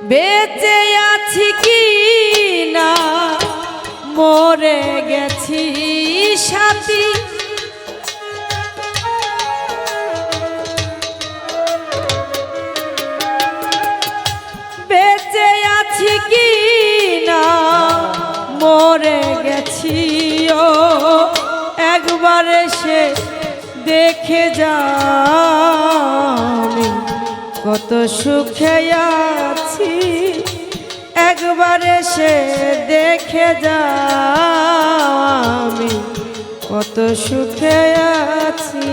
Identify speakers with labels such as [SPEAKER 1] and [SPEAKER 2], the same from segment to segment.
[SPEAKER 1] বেঁচে আছি কি না মরে গেছি সাথী, বেঁচে আছি কি না মরে গেছি ও একবার এসে দেখে যাও কত সুখে আছি, একবার এসে দেখে যাও আমি কত সুখে আছি।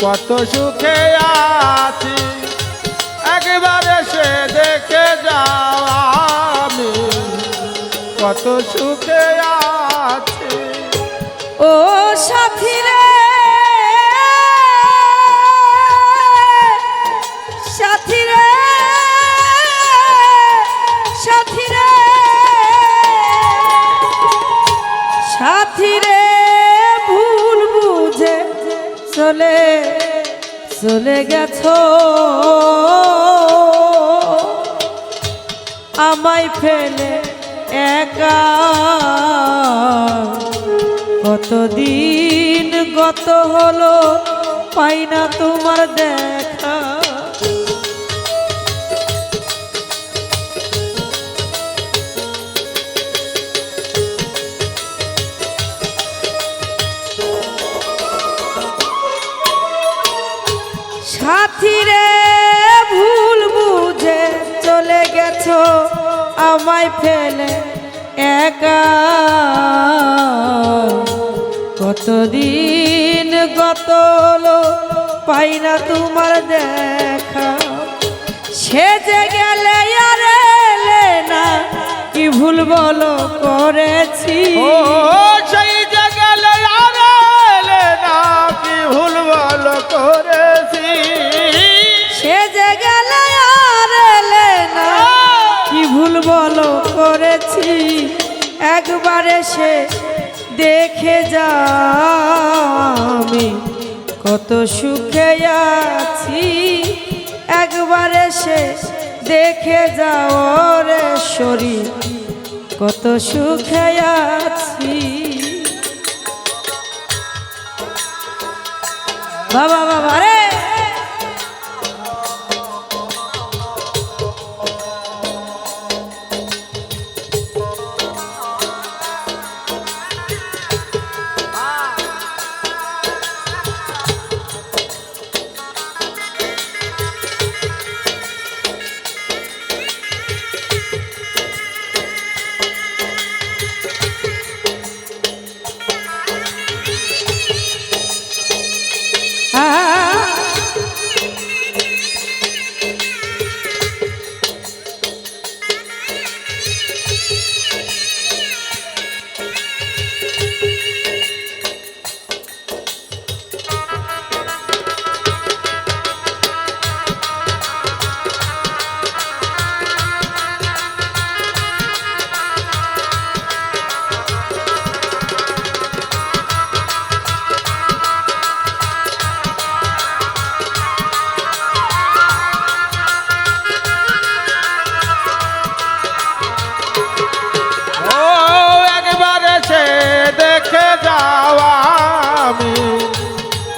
[SPEAKER 2] কত সুখে আছি, একবার এসে দেখে যাও আমি কত সুখে আছি।
[SPEAKER 1] ও সাথী রে সাথী রে সাথী রে সাথী রে ভুল বুঝে চলে চলে গেছো আমায় ফেলে একা, কতদিন গত হলো পাই না তোমার দেখা। সাথী রে ভুল বুঝে চলে গেছো আমায় ফেলে একা, কতদিন গত হলো পাই না তোমার দেখা। সেজে গেলে আর এলে না কি ভুল বলো করেছি,
[SPEAKER 2] সেই যে গেলে আর এলে না কি ভুল বলো করেছি,
[SPEAKER 1] সেজে গেলে আর এলে না কি ভুল বলো করেছি, একবার এসে দেখে যাও আমি কত সুখে আছি, একবার এসে দেখে যাও রে শরীর কত সুখে আছি। বাবা বাবা রে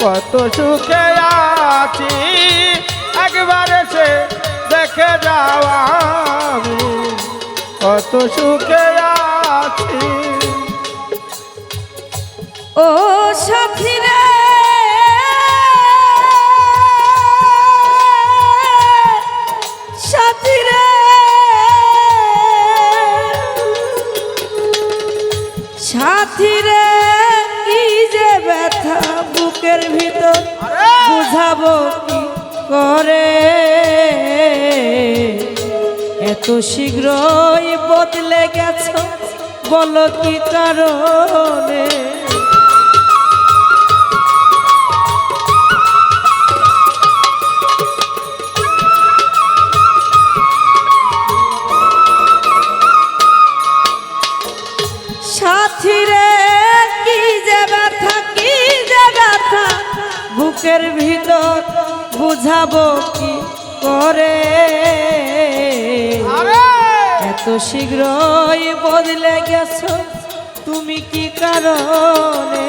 [SPEAKER 2] কত সুখে আছি, একবার এসে দেখে যাও আমি কত সুখে আছি।
[SPEAKER 1] ও সাথী রে সাথী রে সাথী রে কি যে ব্যথা বুকের ভিতর বুঝাবো কি করে এত শীঘ্রই বদলে গেছো বলো কি কারণে? সাথীরে কি যে ব্যথা, কি যে ব্যথা বুকের ভিতর বুঝাবো কি করে? এত শীঘ্রই বদলে গেছো তুমি কি কারণে?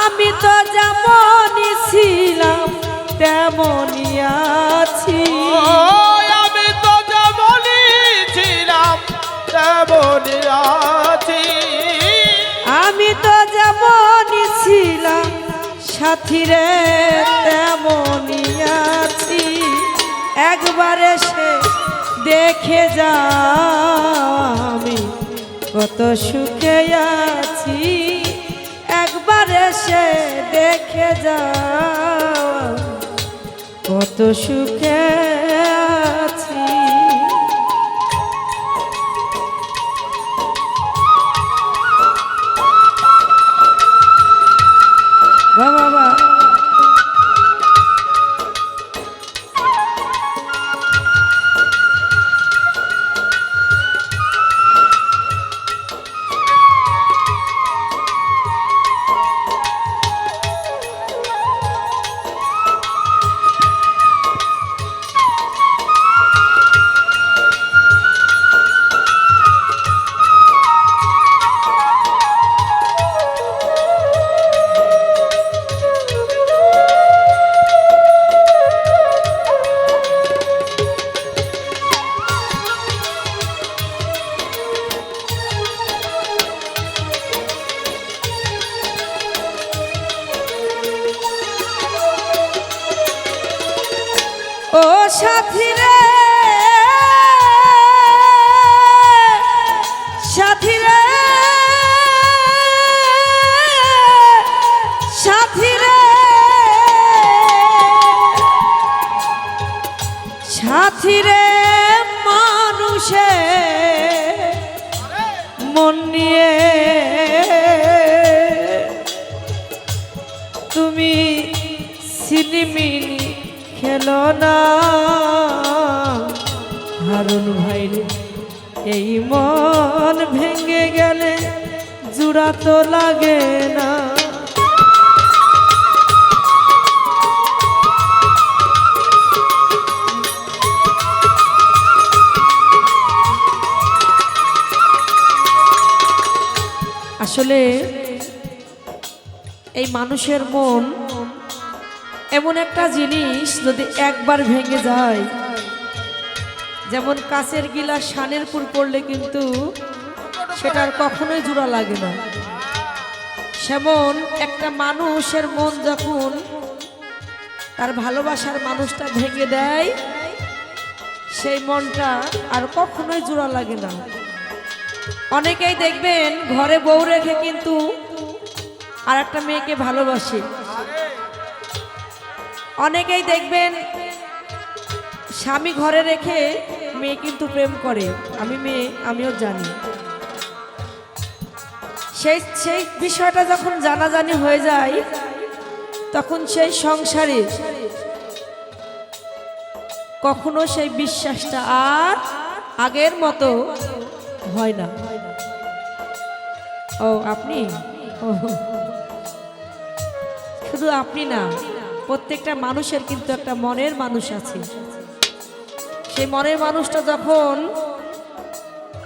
[SPEAKER 1] আমি তো যেমনই ছিলাম তেমনই আছি,
[SPEAKER 2] আমি তো যেমনই ছিলাম তেমনই আছি,
[SPEAKER 1] আমি তো যেমনই ছিলাম সাথীরে তেমনই আছি। একবার এসে দেখে যাও আমি কত সুখে আছি, একবার এসে দেখে যাও কত সুখে আছি। বাবা ও সাথীরে, সাথীরে, সাথীরে, সাথীরে মানুষে মন নিয়ে তুমি সিনেমিনি খেলো না হারুন ভাই রে। এই মন ভেঙে গেলে জোড়া তো লাগে না। আসলে এই মানুষের মন এমন একটা জিনিস, যদি একবার ভেঙে যায়, যেমন কাচের গিলাস শানের পুর পড়লে কিন্তু সেটার কখনোই জোড়া লাগে না, সেমন একটা মানুষের মন যখন তার ভালোবাসার মানুষটা ভেঙে দেয়, সেই মনটা আর কখনোই জোড়া লাগে না। অনেকেই দেখবেন ঘরে বউ রেখে কিন্তু আর একটা মেয়েকে ভালোবাসে, অনেকেই দেখবেন স্বামী ঘরে রেখে মেয়ে কিন্তু প্রেম করে, আমিও জানি। সেই বিষয়টা যখন জানাজানি হয়ে যায়, তখন সেই সংসারে কখনো সেই বিশ্বাসটা আর আগের মতো হয় না। ও আপনি, শুধু আপনি না, প্রত্যেকটা মানুষের কিন্তু একটা মনের মানুষ আছে। সেই মনের মানুষটা যখন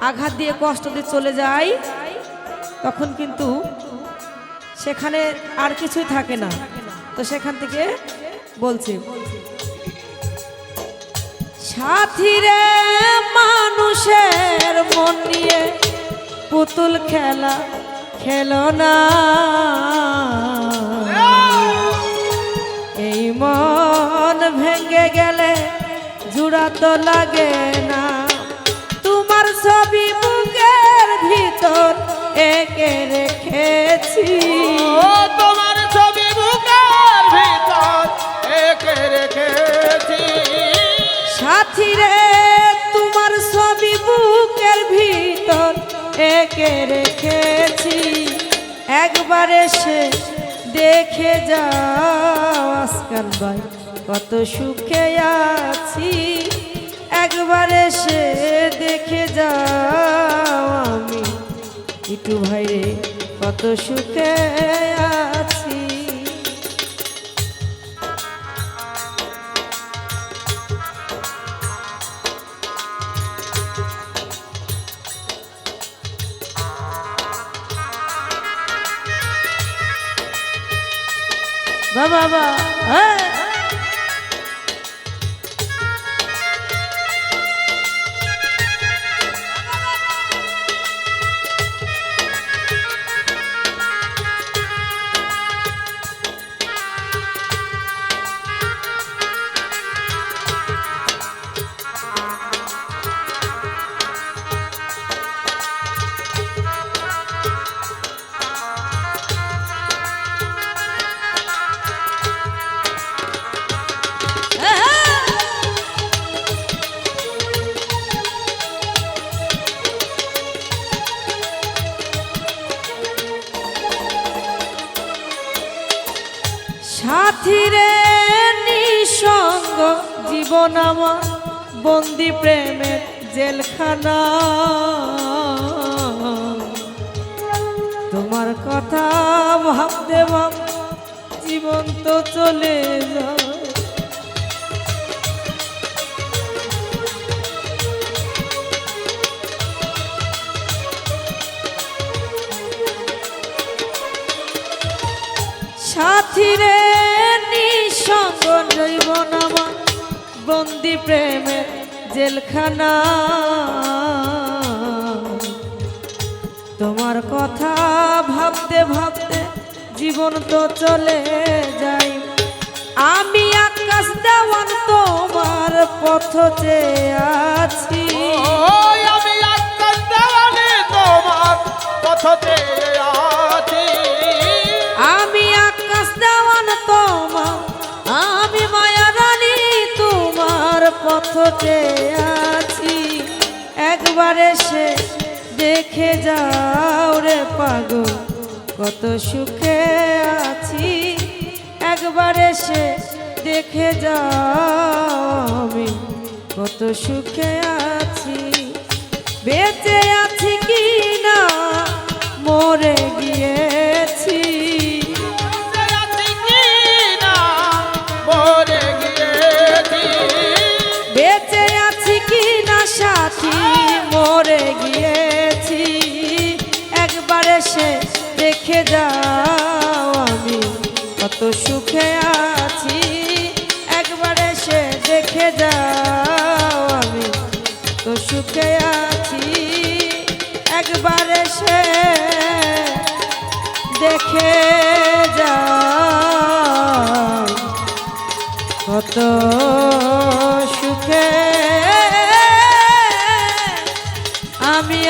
[SPEAKER 1] আঘাত দিয়ে কষ্ট দিয়ে চলে যায়, তখন কিন্তু সেখানে আর কিছুই থাকে না। তো সেখান থেকে বলছে, সাথীরে মানুষের মন নিয়ে পুতুল খেলা খেলো না। এই মন ভেঙে গেলে জোড়া তো লাগে না। তোমার ছবি বুকের ভিতর এঁকে রেখেছি,
[SPEAKER 2] তোমার ছবি বুকের ভিতর এঁকে রেখেছি।
[SPEAKER 1] সাথীরে তোমার ছবি বুকের ভিতর এঁকে রেখেছি, একবার এসে দেখে যাও আসকান ভাই কত সুখে আছি, একবার এসে দেখে যাও আমি একটু ভাই রে কত সুখে আছি। বাবা হ্যাঁ সাথীরে নিঃসঙ্গ জীবন আমার বন্দি প্রেমের জেলখানা, তোমার কথা ভাবতে ভাব জীবন তো চলে যায়। সাথীরে নিঃসঙ্গ জীবন আমার বন্দি প্রেমের জেলখানা, তোমার কথা ভাবতে ভাবতে জীবন তো চলে যায়। আমি আকাশ দেওয়ান তোমার পথ চেয়ে আছি,
[SPEAKER 2] আমি আকাশ দেওয়ানে তোমার পথ চেয়ে আছি,
[SPEAKER 1] আমি আকাশ দেওয়ান তোমার, আমি মায়া রানী তোমার পথ চেয়ে আছি, একবার এসে দেখে যাও রে পাগল কত সুখে আছি, একবার এসে দেখে যাও আমি কত সুখে আছি। বেঁচে আছি কি না মরে গিয়েছি, বেঁচে আছি কি না সাথী মরে গিয়েছি, একবার এসে দেখে যাও আমি কত সুখে আছি, একবার এসে দেখে যাও আমি কত সুখে আছি, একবার এসে দেখে যাও কত সুখে আমি